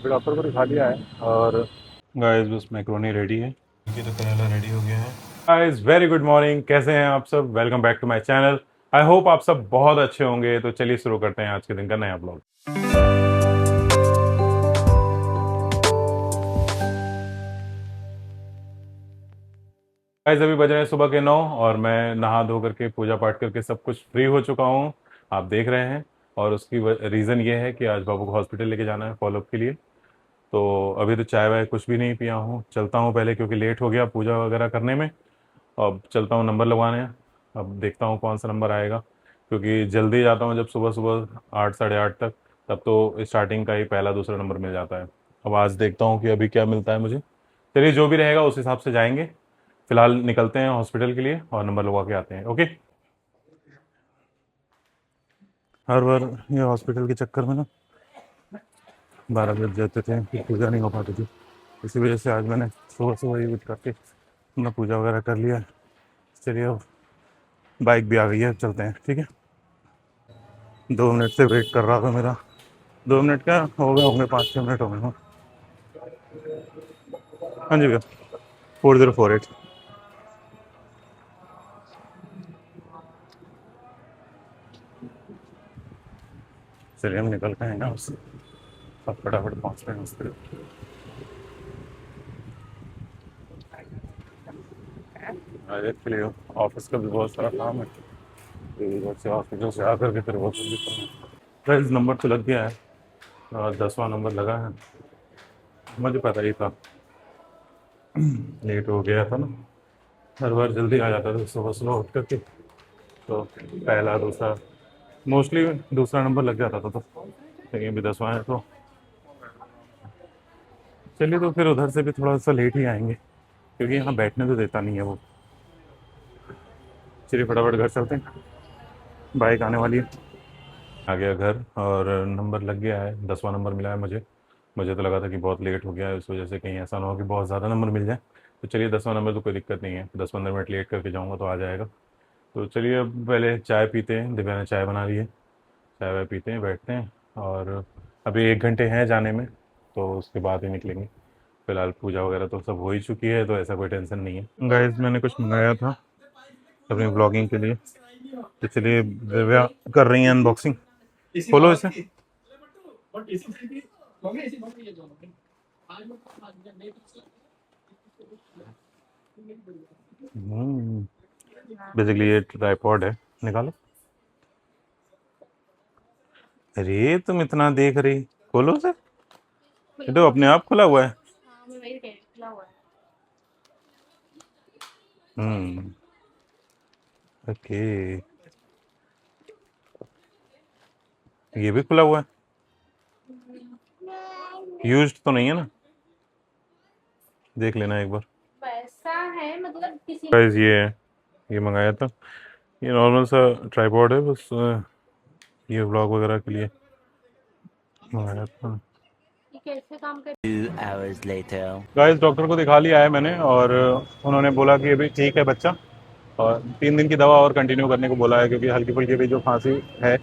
अभी डॉक्टर को दिखा लिया है और गाइस बस मैक्रोनी रेडी है। ये तो करेला रेडी हो गया है। गाइस वेरी गुड मॉर्निंग, कैसे हैं आप सब? Welcome back to my channel. I hope आप सब बहुत अच्छे होंगे। तो चलिए शुरू करते हैं आज के दिन का नया ब्लॉग। गाइस अभी बज रहे हैं सुबह के 9 और मैं नहा धो करके पूजा पाठ करके सब कुछ फ्री हो चुका हूँ। आप देख रहे हैं। और उसकी रीज़न ये है कि आज बाबू को हॉस्पिटल लेके जाना है फॉलोअप के लिए। तो अभी तो चाय वाय कुछ भी नहीं पिया हूँ, चलता हूँ पहले क्योंकि लेट हो गया पूजा वगैरह करने में। अब चलता हूँ नंबर लगवाने। अब देखता हूँ कौन सा नंबर आएगा, क्योंकि जल्दी जाता हूँ जब सुबह सुबह 8 साढ़े 8 तक, तब तो स्टार्टिंग का ही पहला दूसरा नंबर मिल जाता है। अब आज देखता हूँ कि अभी क्या मिलता है मुझे। चलिए जो भी रहेगा उस हिसाब से जाएंगे। फिलहाल निकलते हैं हॉस्पिटल के लिए और नंबर लगवा के आते हैं। ओके। हर बार ये हॉस्पिटल के चक्कर में ना 12 बज जाते थे, फिर पूजा नहीं हो पाती थी। इसी वजह से आज मैंने सुबह सुबह ही उठ करके अपना पूजा वगैरह कर लिया। चलिए अब बाइक भी आ गई है, चलते हैं। ठीक है। 2 मिनट से वेट कर रहा था मेरा। 2 मिनट क्या हो गए होंगे, 5-6 मिनट हो गए हों। हाँ जी भैया, 4048। चलिए हम निकल के हैं ना उससे, अब फटाफट पहुँच रहे हैं हॉस्पिटल। आज एक्चुअली ऑफिस का भी बहुत सारा काम है, तो इधर से हॉस्पिटल से आकर के फिर बहुत जल्दी करना है। गाइस नंबर तो लग गया है और 10वां नंबर लगा है। मुझे पता ही था, लेट हो गया था ना। हर बार जल्दी आ जाता था सुबह सुबह उठ करके, तो पहला दूसरा मोस्टली दूसरा नंबर लग जाता था। तो लेकिन अभी 10वां है तो चलिए, तो फिर उधर से भी थोड़ा सा लेट ही आएंगे क्योंकि यहाँ बैठने तो देता नहीं है वो। चलिए फटाफट घर चलते हैं, बाइक आने वाली है। आ गया घर और नंबर लग गया है, 10वां नंबर मिला है मुझे। मुझे तो लगा था कि बहुत लेट हो गया है, इस वजह से कहीं ऐसा ना हो कि बहुत ज़्यादा नंबर मिल जाए। तो चलिए 10वां नंबर तो कोई दिक्कत नहीं है, 10-15 मिनट लेट करके जाऊँगा तो आ जाएगा। तो चलिए अब पहले चाय पीते हैं, दिव्या ने चाय बना ली है। चाय वाय पीते हैं, बैठते हैं। और अभी 1 घंटे हैं जाने में, तो उसके बाद ही निकलेंगे। फिलहाल पूजा वगैरह तो सब हो ही चुकी है, तो ऐसा कोई टेंशन नहीं है। गाइस मैंने कुछ मंगाया था अपनी ब्लॉगिंग के लिए, तो चलिए दिव्या कर रही है अनबॉक्सिंग। खोलो इसे। बेसिकली ये ट्राइपॉड है, निकालो। अरे तुम इतना देख रही, खोलो उसे। ये तो अपने आप खुला हुआ है। हम्म। ओके। ये भी खुला हुआ है, यूज्ड तो नहीं है ना? देख लेना एक बार। वैसा है मतलब किसी गाइस ये मंगाया था। ये नॉर्मल सा ट्राइपॉड है बस, ये व्लॉग वगैरह के लिए मंगाया था। कैसे काम कर 2 hours later. गाइस डॉक्टर को दिखा लिया है मैंने और उन्होंने बोला कि अभी ठीक है बच्चा, और 3 दिन की दवा और कंटिन्यू करने को बोला है, क्योंकि हल्की फुल्की भी जो खांसी है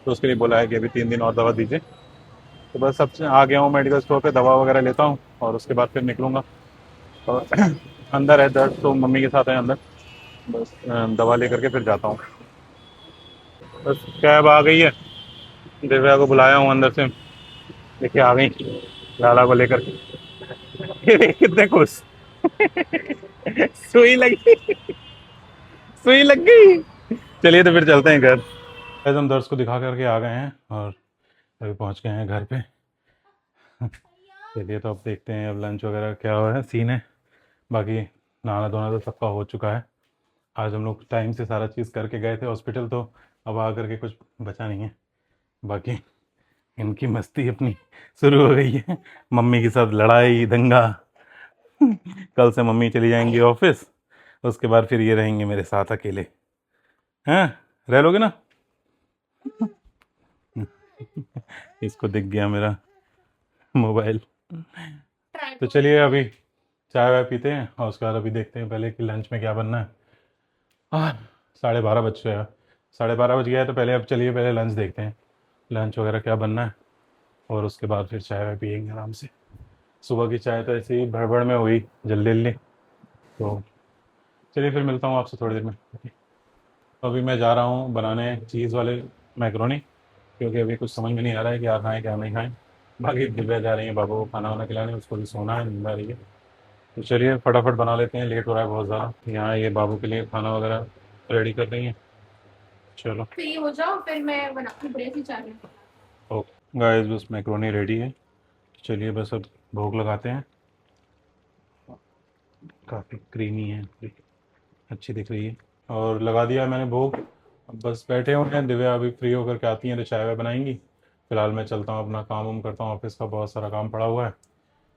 तो उसके लिए बोला है कि अभी 3 दिन और दवा दीजिए। तो बस अब से आ गया हूँ मेडिकल स्टोर पे, दवा वगैरह लेता हूँ और उसके बाद फिर निकलूँगा। और अंदर है दर्द तो मम्मी के साथ है अंदर, बस दवा लेकर के फिर जाता हूँ। बस कैब आ गई है, दिव्या को बुलाया हूँ अंदर से, देखिए आ गई लाला को लेकर के। ये देख कितने खुश। सुई लगी, सुई लग गई। चलिए तो फिर चलते हैं घर। आज हम दर्श को दिखा करके आ गए हैं और अभी पहुंच गए हैं घर पे। चलिए तो अब देखते हैं अब लंच वगैरह क्या हो है सीन है। बाकी नहाना धोना तो सबका हो चुका है। आज हम लोग टाइम से सारा चीज़ करके गए थे हॉस्पिटल, तो अब आ करके कुछ बचा नहीं है। बाकी इनकी मस्ती अपनी शुरू हो गई है, मम्मी के साथ लड़ाई दंगा। कल से मम्मी चली जाएंगी ऑफिस, उसके बाद फिर ये रहेंगे मेरे साथ अकेले। हैं, रह लोगे ना? इसको दिख गया मेरा मोबाइल। तो चलिए अभी चाय वाय पीते हैं और उसके बाद अभी देखते हैं पहले कि लंच में क्या बनना है। हाँ, 12:30 बज गया, 12:30 बज गया है, तो पहले अब चलिए पहले लंच देखते हैं, लंच वगैरह क्या बनना है। और उसके बाद फिर चाय वाय पियेंगे आराम से। सुबह की चाय तो ऐसे ही भड़बड़ में हुई, जल्दी जल्दी। तो चलिए फिर मिलता हूँ आपसे थोड़ी देर में। तो अभी मैं जा रहा हूँ बनाने चीज़ वाले मैकरोनी, क्योंकि अभी कुछ समझ में नहीं आ रहा है क्या खाएं क्या नहीं खाएं। बाकी दिव्या जा रही है बाबू को खाना वाना खिलाने, उसको भी सोना है, नींद आ रही है। तो चलिए फटाफट बना लेते हैं, लेट हो रहा है बहुत ज़्यादा। यहाँ ये बाबू के लिए खाना वगैरह रेडी कर रही है। चलो फ्री हो जाओ फिर मैं बनाती हूँ बढ़िया सी चाय। ओके गाइस, बस मैक्रोनी रेडी है। चलिए बस अब भोग लगाते हैं। काफ़ी क्रीमी है, अच्छी दिख रही है। और लगा दिया है मैंने भोग। अब बस बैठे हुए हैं, दिव्या अभी फ्री होकर के आती हैं तो चाय वाय बनाएंगी। फिलहाल मैं चलता हूँ, अपना काम वाम करता हूँ, ऑफिस का बहुत सारा काम पड़ा हुआ है।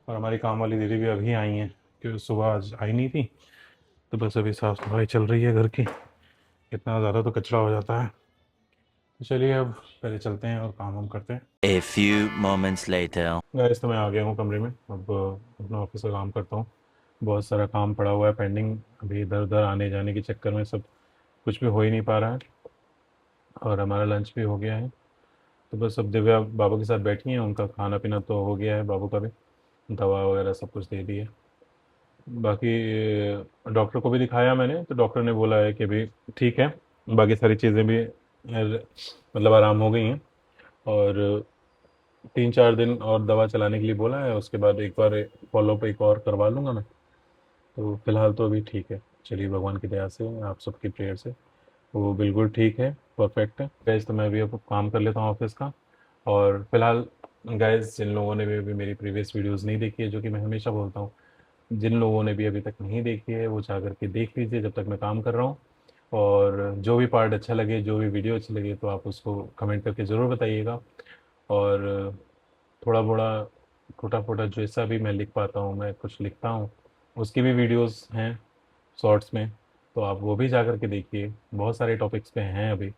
और हमारी काम वाली दीदी भी अभी आई हैं, क्योंकि सुबह आज आई नहीं थी। तो बस अभी साफ़ सफाई चल रही है घर की। इतना ज़्यादा तो कचरा हो जाता है। तो चलिए अब पहले चलते हैं और काम वाम करते हैं। A few moments later. Gas तो मैं आ गया हूँ कमरे में, अब अपना ऑफिस का काम करता हूँ। बहुत सारा काम पड़ा हुआ है पेंडिंग, अभी इधर उधर आने जाने के चक्कर में सब कुछ भी हो ही नहीं पा रहा है। और हमारा लंच भी हो गया है। तो बस अब दिव्या बाबू के साथ बैठी हैं, उनका खाना पीना तो हो गया है, बाबू का भी दवा वगैरह सब कुछ दे दी है। बाकी डॉक्टर को भी दिखाया मैंने, तो डॉक्टर ने बोला है कि भी ठीक है, बाकी सारी चीज़ें भी मतलब आराम हो गई हैं। और 3-4 दिन और दवा चलाने के लिए बोला है, उसके बाद एक बार फॉलोअप एक और करवा लूँगा मैं। तो फिलहाल तो अभी ठीक है। चलिए भगवान की दया से, आप सबकी प्रेयर से वो बिल्कुल ठीक है, परफेक्ट है। गैस तो मैं अभी अब काम कर लेता हूँ ऑफिस का। और फिलहाल गैस, जिन लोगों ने भी अभी मेरी प्रीवियस वीडियोस नहीं देखी है, जो कि मैं हमेशा बोलता हूँ, जिन लोगों ने भी अभी तक नहीं देखी है वो जा करके देख लीजिए जब तक मैं काम कर रहा हूँ। और जो भी पार्ट अच्छा लगे, जो भी वीडियो अच्छी लगे, तो आप उसको कमेंट करके ज़रूर बताइएगा। और थोड़ा मोड़ा छोटा फोटा जैसा भी मैं लिख पाता हूँ, मैं कुछ लिखता हूँ, उसकी भी वीडियोस हैं शॉर्ट्स में। तो आप वो भी जा कर के देखिए, बहुत सारे टॉपिक्स पे हैं अभी।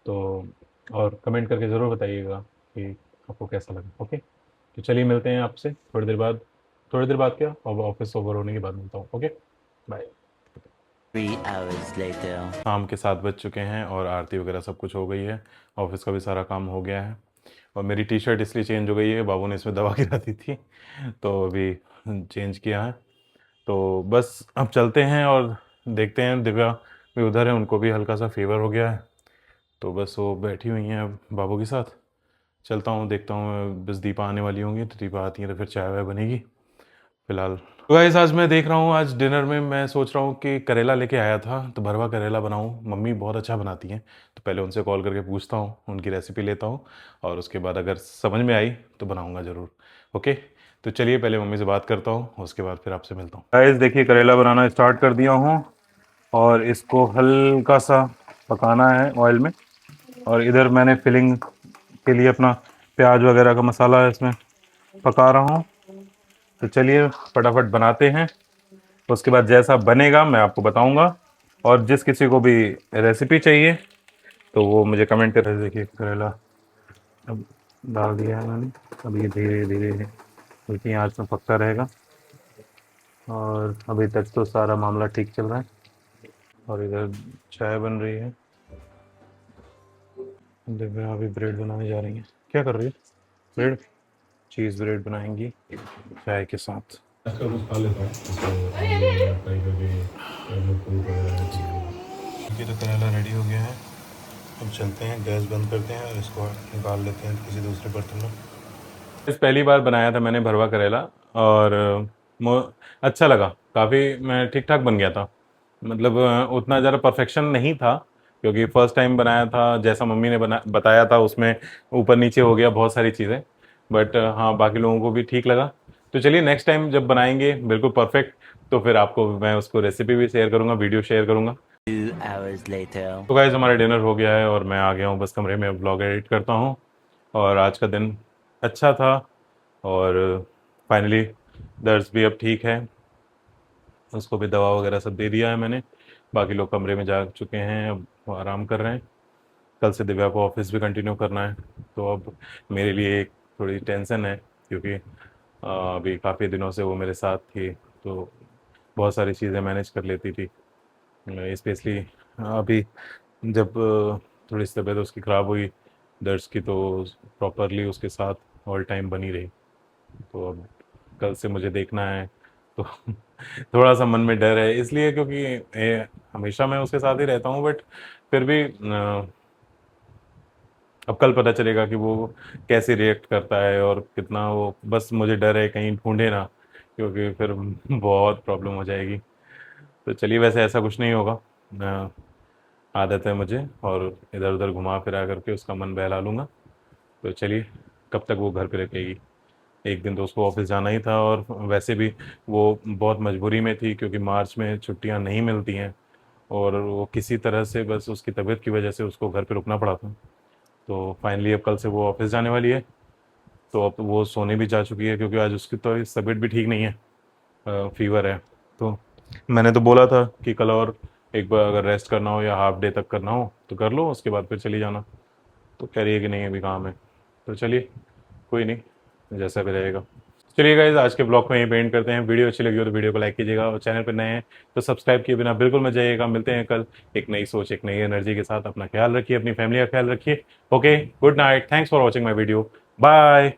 तो और कमेंट करके ज़रूर बताइएगा कि आपको कैसा लगा। ओके, तो चलिए मिलते हैं आपसे थोड़ी देर बाद। थोड़ी देर बाद क्या, अब ऑफिस ओवर होने के बाद मिलता हूँ। Okay, bye. 3 hours later. शाम के 7 बज चुके हैं और आरती वगैरह सब कुछ हो गई है। ऑफिस का भी सारा काम हो गया है। और मेरी टी शर्ट इसलिए चेंज हो गई है, बाबू ने इसमें दवा गिरा दी थी, तो अभी चेंज किया है। तो बस अब चलते हैं और देखते हैं, दिव्या भी उधर है, उनको भी हल्का सा फीवर हो गया है। तो बस वो बैठी हुई हैं अब बाबू के साथ। चलता हूँ, देखता हूँ, बस दीपा आने वाली होंगी, तो दीपा आती हैं तो फिर चाय वाय बनेगी। फिलहाल तो गाइस, आज मैं देख रहा हूँ, आज डिनर में मैं सोच रहा हूँ कि करेला लेके आया था, तो भरवा करेला बनाऊँ। मम्मी बहुत अच्छा बनाती हैं, तो पहले उनसे कॉल करके पूछता हूँ, उनकी रेसिपी लेता हूँ। और उसके बाद अगर समझ में आई तो बनाऊँगा ज़रूर। ओके, तो चलिए पहले मम्मी से बात करता हूँ, उसके बाद फिर आपसे मिलता हूँ। गाइस देखिए, करेला बनाना स्टार्ट कर दिया हूँ और इसको हल्का सा पकाना है ऑयल में। और इधर मैंने फिलिंग के लिए अपना प्याज वगैरह का मसाला इसमें पका रहा हूँ। तो चलिए फटाफट बनाते हैं, उसके बाद जैसा बनेगा मैं आपको बताऊंगा। और जिस किसी को भी रेसिपी चाहिए तो वो मुझे कमेंट कर। देखिए करेला अब डाल दिया है मैंने, अब ये धीरे धीरे हल्की आंच में पकता रहेगा। और अभी तक तो सारा मामला ठीक चल रहा है। और इधर चाय बन रही है, दिव्या अभी ब्रेड बनाने जा रही है। क्या कर रही है? ब्रेड, चीज़ ब्रेड बनाएंगी चाय के साथ। अच्छा कुछ खा लेता हूँ, कहीं पे भी फ्रूट वगैरह है तो। ये तो करेला रेडी हो गया है। अब चलते हैं, गैस बंद करते हैं और इसको निकाल लेते हैं किसी दूसरे बर्तन में। इस पहली बार बनाया था मैंने भरवा करेला, और अच्छा लगा काफ़ी। मैं ठीक ठाक बन गया था, मतलब उतना ज़्यादा परफेक्शन नहीं था, क्योंकि फर्स्ट टाइम बनाया था। जैसा मम्मी ने बताया था उसमें ऊपर नीचे हो गया बहुत सारी चीज़ें। बट हाँ, बाकी लोगों को भी ठीक लगा। तो चलिए नेक्स्ट टाइम जब बनाएंगे बिल्कुल परफेक्ट, तो फिर आपको मैं उसको रेसिपी भी शेयर करूँगा, वीडियो शेयर करूँगा। 2 hours later. तो गाइस, हमारा डिनर हो गया है और मैं आ गया हूँ बस कमरे में, ब्लॉग एडिट करता हूँ। और आज का दिन अच्छा था। और फाइनली दर्द भी अब ठीक है, उसको भी दवा वगैरह सब दे दिया है मैंने। बाकी लोग कमरे में जा चुके हैं, अब वो आराम कर रहे हैं। कल से दिव्या को ऑफिस भी कंटिन्यू करना है, तो अब मेरे लिए एक थोड़ी टेंशन है, क्योंकि अभी काफ़ी दिनों से वो मेरे साथ थी, तो बहुत सारी चीज़ें मैनेज कर लेती थी। स्पेशली अभी जब थोड़ी सी तबीयत उसकी ख़राब हुई दर्द की, तो प्रॉपरली उसके साथ ऑल टाइम बनी रही। तो अब कल से मुझे देखना है, तो थोड़ा सा मन में डर है, इसलिए क्योंकि हमेशा मैं उसके साथ ही रहता हूँ, बट फिर भी अब कल पता चलेगा कि वो कैसे रिएक्ट करता है और कितना वो, बस मुझे डर है कहीं ढूंढे ना, क्योंकि फिर बहुत प्रॉब्लम हो जाएगी। तो चलिए, वैसे ऐसा कुछ नहीं होगा। आदत है मुझे, और इधर उधर घुमा फिरा करके उसका मन बहला लूँगा। तो चलिए, कब तक वो घर पे रखेगी। एक दिन तो उसको ऑफिस जाना ही था, और वैसे भी वो बहुत मजबूरी में थी, क्योंकि मार्च में छुट्टियां नहीं मिलती हैं, और वो किसी तरह से बस उसकी तबीयत की वजह से उसको घर पे रुकना पड़ा था। तो फाइनली अब कल से वो ऑफिस जाने वाली है। तो अब वो सोने भी जा चुकी है, क्योंकि आज उसकी तो तबीयत भी ठीक नहीं है, फीवर है। तो मैंने तो बोला था कि कल और एक बार अगर रेस्ट करना हो या हाफ डे तक करना हो तो कर लो, उसके बाद फिर चली जाना। तो कह रही है कि नहीं, अभी काम है। तो चलिए, कोई नहीं, जैसा भी रहेगा। चलिए गाइस, आज के ब्लॉग को यहीं पेंट करते हैं। वीडियो अच्छी लगी हो तो वीडियो को लाइक कीजिएगा, और चैनल पर नए हैं तो सब्सक्राइब किए बिना बिल्कुल मत जाइएगा। मिलते हैं कल एक नई सोच, एक नई एनर्जी के साथ। अपना ख्याल रखिए, अपनी फैमिली का ख्याल रखिए। Okay, good night, thanks for watching my video, bye.